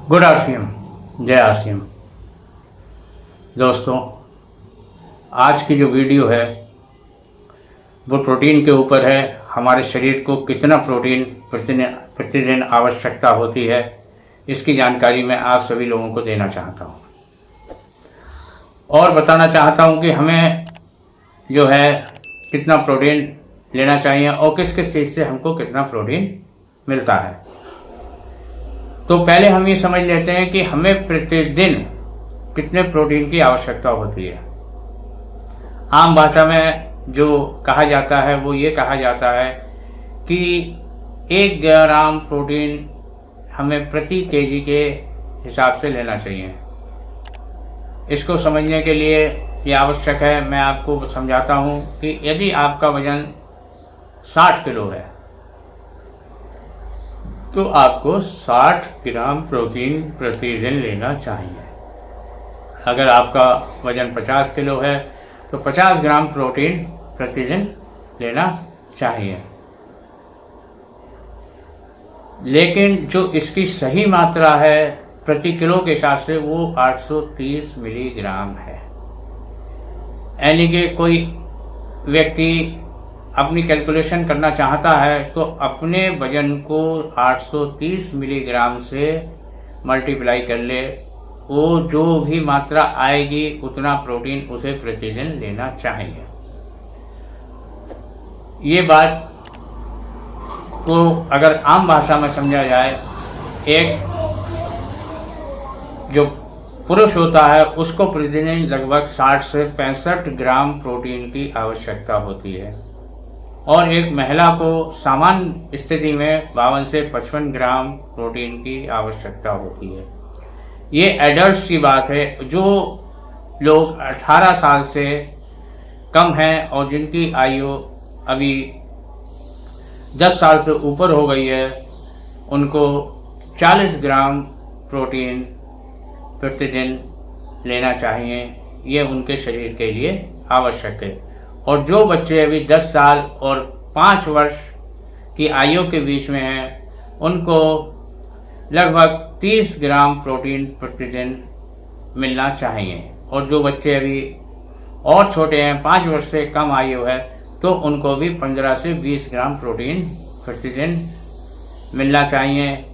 Good RCM, जय RCM. दोस्तों, आज की जो वीडियो है वो प्रोटीन के ऊपर है। हमारे शरीर को कितना प्रोटीन प्रतिदिन आवश्यकता होती है, इसकी जानकारी मैं आप सभी लोगों को देना चाहता हूँ और बताना चाहता हूँ कि हमें जो है कितना प्रोटीन लेना चाहिए और किस किस चीज़ से हमको कितना प्रोटीन मिलता है। तो पहले हम ये समझ लेते हैं कि हमें प्रतिदिन कितने प्रोटीन की आवश्यकता होती है। आम भाषा में जो कहा जाता है वो ये कहा जाता है कि 1 ग्राम प्रोटीन हमें प्रति केजी के हिसाब से लेना चाहिए। इसको समझने के लिए ये आवश्यक है, मैं आपको समझाता हूँ कि यदि आपका वज़न 60 किलो है तो आपको 60 ग्राम प्रोटीन प्रतिदिन लेना चाहिए। अगर आपका वज़न 50 किलो है तो 50 ग्राम प्रोटीन प्रतिदिन लेना चाहिए। लेकिन जो इसकी सही मात्रा है प्रति किलो के हिसाब से वो 830 मिलीग्राम है। यानी कि कोई व्यक्ति अपनी कैलकुलेशन करना चाहता है तो अपने वजन को 830 मिलीग्राम से मल्टीप्लाई कर ले, वो जो भी मात्रा आएगी उतना प्रोटीन उसे प्रतिदिन लेना चाहिए। ये बात को अगर आम भाषा में समझा जाए, एक जो पुरुष होता है उसको प्रतिदिन लगभग 60 से 65 ग्राम प्रोटीन की आवश्यकता होती है और एक महिला को सामान्य स्थिति में 52 से 55 ग्राम प्रोटीन की आवश्यकता होती है। ये एडल्ट्स की बात है। जो लोग 18 साल से कम हैं और जिनकी आयु अभी 10 साल से ऊपर हो गई है, उनको 40 ग्राम प्रोटीन प्रतिदिन लेना चाहिए। ये उनके शरीर के लिए आवश्यक है। और जो बच्चे अभी 10 साल और 5 वर्ष की आयु के बीच में हैं, उनको लगभग 30 ग्राम प्रोटीन प्रतिदिन मिलना चाहिए। और जो बच्चे अभी और छोटे हैं, 5 वर्ष से कम आयु है, तो उनको भी 15 से 20 ग्राम प्रोटीन प्रतिदिन मिलना चाहिए।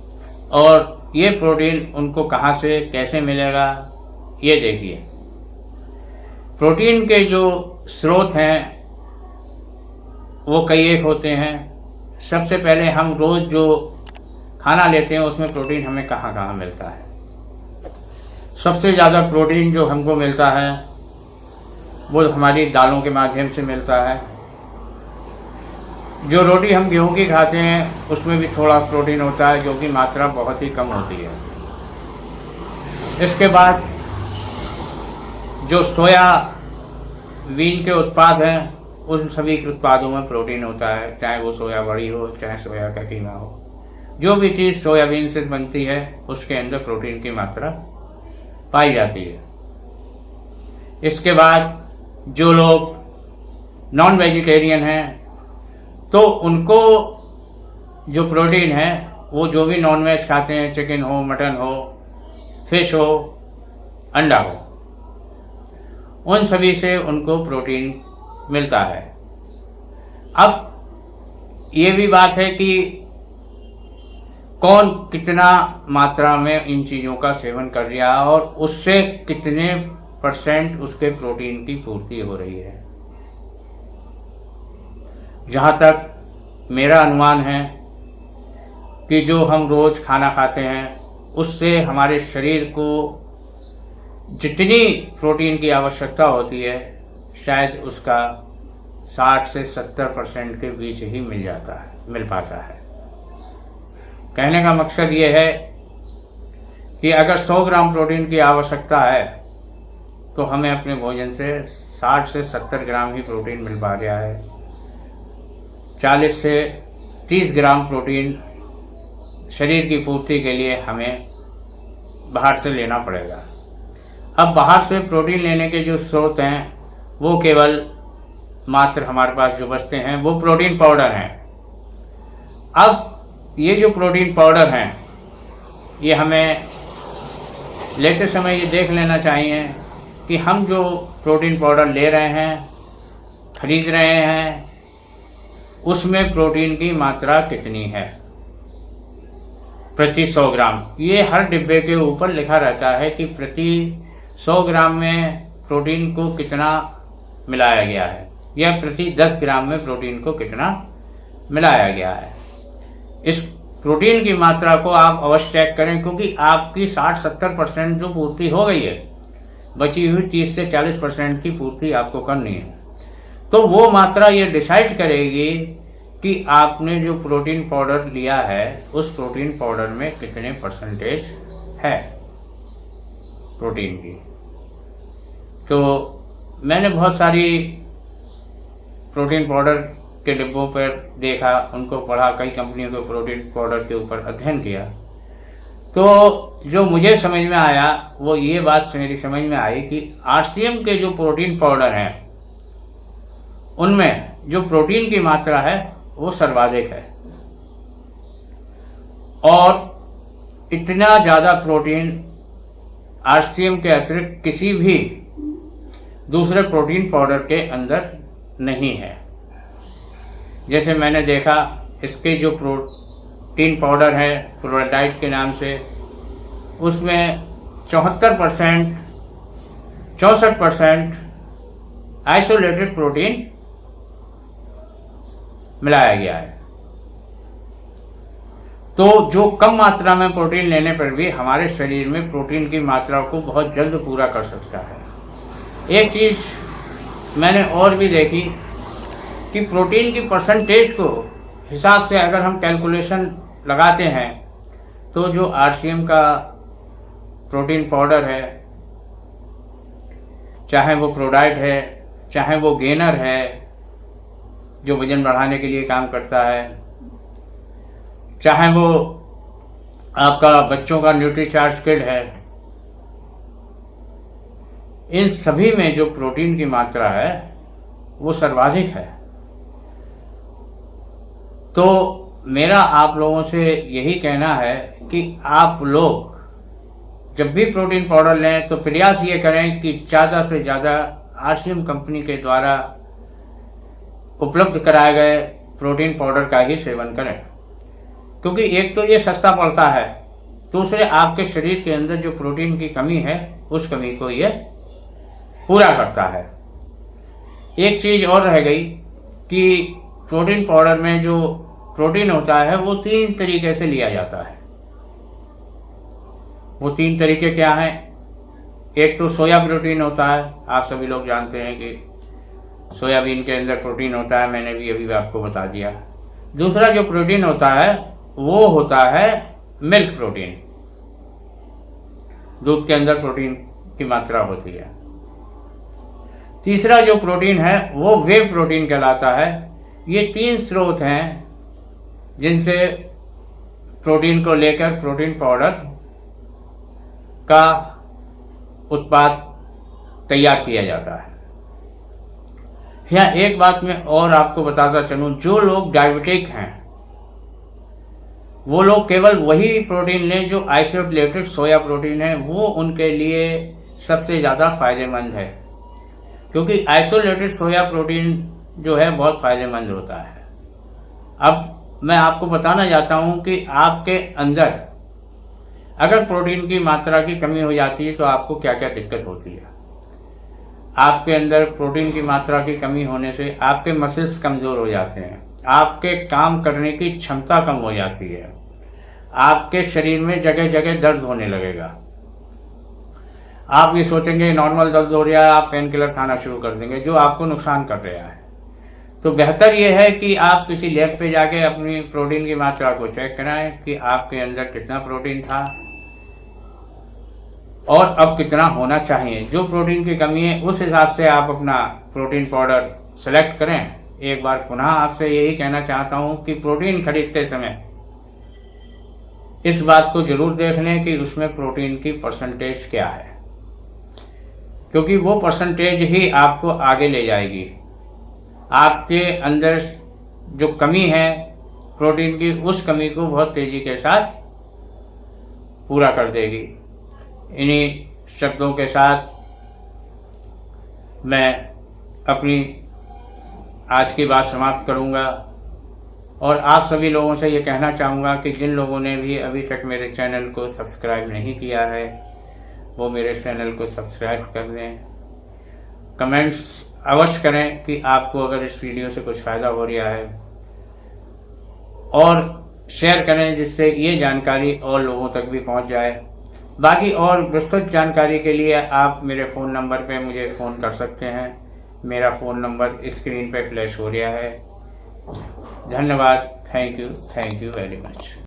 और ये प्रोटीन उनको कहाँ से कैसे मिलेगा, ये देखिए। प्रोटीन के जो स्रोत हैं वो कई एक होते हैं। सबसे पहले हम रोज़ जो खाना लेते हैं उसमें प्रोटीन हमें कहाँ कहाँ मिलता है। सबसे ज़्यादा प्रोटीन जो हमको मिलता है वो हमारी दालों के माध्यम से मिलता है। जो रोटी हम गेहूं की खाते हैं उसमें भी थोड़ा प्रोटीन होता है, जो कि मात्रा बहुत ही कम होती है। इसके बाद जो सोयाबीन के उत्पाद हैं उन सभी के उत्पादों में प्रोटीन होता है, चाहे वो सोया बड़ी हो चाहे सोया का कीमा हो। जो भी चीज़ सोयाबीन से बनती है उसके अंदर प्रोटीन की मात्रा पाई जाती है। इसके बाद जो लोग नॉन वेजिटेरियन हैं तो उनको जो प्रोटीन है वो जो भी नॉन वेज खाते हैं, चिकन हो, मटन हो, फिश हो, अंडा हो, उन सभी से उनको प्रोटीन मिलता है। अब ये भी बात है कि कौन कितना मात्रा में इन चीज़ों का सेवन कर रहा है और उससे कितने % उसके प्रोटीन की पूर्ति हो रही है। जहाँ तक मेरा अनुमान है कि जो हम रोज़ खाना खाते हैं उससे हमारे शरीर को जितनी प्रोटीन की आवश्यकता होती है शायद उसका 60 से 70% के बीच ही मिल पाता है। कहने का मकसद ये है कि अगर 100 ग्राम प्रोटीन की आवश्यकता है तो हमें अपने भोजन से 60 से 70 ग्राम ही प्रोटीन मिल पा रहा है। 40 से 30 ग्राम प्रोटीन शरीर की पूर्ति के लिए हमें बाहर से लेना पड़ेगा। अब बाहर से प्रोटीन लेने के जो स्रोत हैं वो केवल मात्र हमारे पास जो बचते हैं वो प्रोटीन पाउडर हैं। अब ये जो प्रोटीन पाउडर हैं ये हमें लेते समय ये देख लेना चाहिए कि हम जो प्रोटीन पाउडर ले रहे हैं, खरीद रहे हैं, उसमें प्रोटीन की मात्रा कितनी है प्रति 100 ग्राम। ये हर डिब्बे के ऊपर लिखा रहता है कि प्रति 100 ग्राम में प्रोटीन को कितना मिलाया गया है या प्रति 10 ग्राम में प्रोटीन को कितना मिलाया गया है। इस प्रोटीन की मात्रा को आप अवश्य चेक करें, क्योंकि आपकी 60-70% जो पूर्ति हो गई है, बची हुई 30 से 40% की पूर्ति आपको करनी है। तो वो मात्रा ये डिसाइड करेगी कि आपने जो प्रोटीन पाउडर लिया है उस प्रोटीन पाउडर में कितने परसेंटेज है प्रोटीन की। तो मैंने बहुत सारी प्रोटीन पाउडर के डिब्बों पर देखा, उनको पढ़ा, कई कंपनियों के प्रोटीन पाउडर के ऊपर अध्ययन किया। तो जो मुझे समझ में आया वो ये बात मेरी समझ में आई कि आरसीएम के जो प्रोटीन पाउडर हैं उनमें जो प्रोटीन की मात्रा है वो सर्वाधिक है, और इतना ज़्यादा प्रोटीन आरसीएम के अतिरिक्त किसी भी दूसरे प्रोटीन पाउडर के अंदर नहीं है। जैसे मैंने देखा, इसके जो प्रोटीन पाउडर है प्रोडाइट के नाम से, उसमें 74%, 64% आइसोलेटेड प्रोटीन मिलाया गया है। तो जो कम मात्रा में प्रोटीन लेने पर भी हमारे शरीर में प्रोटीन की मात्रा को बहुत जल्द पूरा कर सकता है। एक चीज़ मैंने और भी देखी कि प्रोटीन की परसेंटेज को हिसाब से अगर हम कैलकुलेशन लगाते हैं तो जो आरसीएम का प्रोटीन पाउडर है, चाहे वो प्रोडाइट है, चाहे वो गेनर है जो वजन बढ़ाने के लिए काम करता है, चाहे वो आपका बच्चों का न्यूट्रीचार्ज किट है, इन सभी में जो प्रोटीन की मात्रा है वो सर्वाधिक है। तो मेरा आप लोगों से यही कहना है कि आप लोग जब भी प्रोटीन पाउडर लें तो प्रयास ये करें कि ज़्यादा से ज़्यादा आरसीएम कंपनी के द्वारा उपलब्ध कराए गए प्रोटीन पाउडर का ही सेवन करें, क्योंकि एक तो ये सस्ता पड़ता है, दूसरे आपके शरीर के अंदर जो प्रोटीन की कमी है उस कमी को ये पूरा करता है। एक चीज़ और रह गई कि प्रोटीन पाउडर में जो प्रोटीन होता है वो 3 तरीके से लिया जाता है। वो 3 तरीके क्या हैं? एक तो सोया प्रोटीन होता है, आप सभी लोग जानते हैं कि सोयाबीन के अंदर प्रोटीन होता है, मैंने भी अभी आपको बता दिया। दूसरा जो प्रोटीन होता है वो होता है मिल्क प्रोटीन, दूध के अंदर प्रोटीन की मात्रा होती है। तीसरा जो प्रोटीन है वो वे प्रोटीन कहलाता है। ये 3 स्रोत हैं जिनसे प्रोटीन को लेकर प्रोटीन पाउडर का उत्पाद तैयार किया जाता है। यहाँ एक बात मैं और आपको बताता चलूँ, जो लोग डायबिटिक हैं वो लोग केवल वही प्रोटीन लें जो आइसोलेटेड सोया प्रोटीन है, वो उनके लिए सबसे ज़्यादा फायदेमंद है, क्योंकि आइसोलेटेड सोया प्रोटीन जो है बहुत फायदेमंद होता है। अब मैं आपको बताना चाहता हूँ कि आपके अंदर अगर प्रोटीन की मात्रा की कमी हो जाती है तो आपको क्या क्या दिक्कत होती है। आपके अंदर प्रोटीन की मात्रा की कमी होने से आपके मसल्स कमज़ोर हो जाते हैं, आपके काम करने की क्षमता कम हो जाती है, आपके शरीर में जगह जगह दर्द होने लगेगा। आप ये सोचेंगे नॉर्मल दर्द हो रहा है, आप पेन किलर खाना शुरू कर देंगे जो आपको नुकसान कर रहा है। तो बेहतर ये है कि आप किसी लैब पे जाके अपनी प्रोटीन की मात्रा को चेक कराएं कि आपके अंदर कितना प्रोटीन था और अब कितना होना चाहिए। जो प्रोटीन की कमी है उस हिसाब से आप अपना प्रोटीन पाउडर सेलेक्ट करें। एक बार पुनः आपसे यही कहना चाहता हूं कि प्रोटीन खरीदते समय इस बात को जरूर देख लें कि उसमें प्रोटीन की परसेंटेज क्या है, क्योंकि वो परसेंटेज ही आपको आगे ले जाएगी। आपके अंदर जो कमी है प्रोटीन की, उस कमी को बहुत तेजी के साथ पूरा कर देगी। इन्हीं शब्दों के साथ मैं अपनी आज की बात समाप्त करूंगा और आप सभी लोगों से ये कहना चाहूँगा कि जिन लोगों ने भी अभी तक मेरे चैनल को सब्सक्राइब नहीं किया है वो मेरे चैनल को सब्सक्राइब कर लें। कमेंट्स अवश्य करें कि आपको अगर इस वीडियो से कुछ फ़ायदा हो रहा है, और शेयर करें जिससे ये जानकारी और लोगों तक भी पहुंच जाए। बाकी और विस्तृत जानकारी के लिए आप मेरे फ़ोन नंबर पे मुझे फ़ोन कर सकते हैं। मेरा फ़ोन नंबर स्क्रीन पे फ्लैश हो रहा है। धन्यवाद। Thank you very much.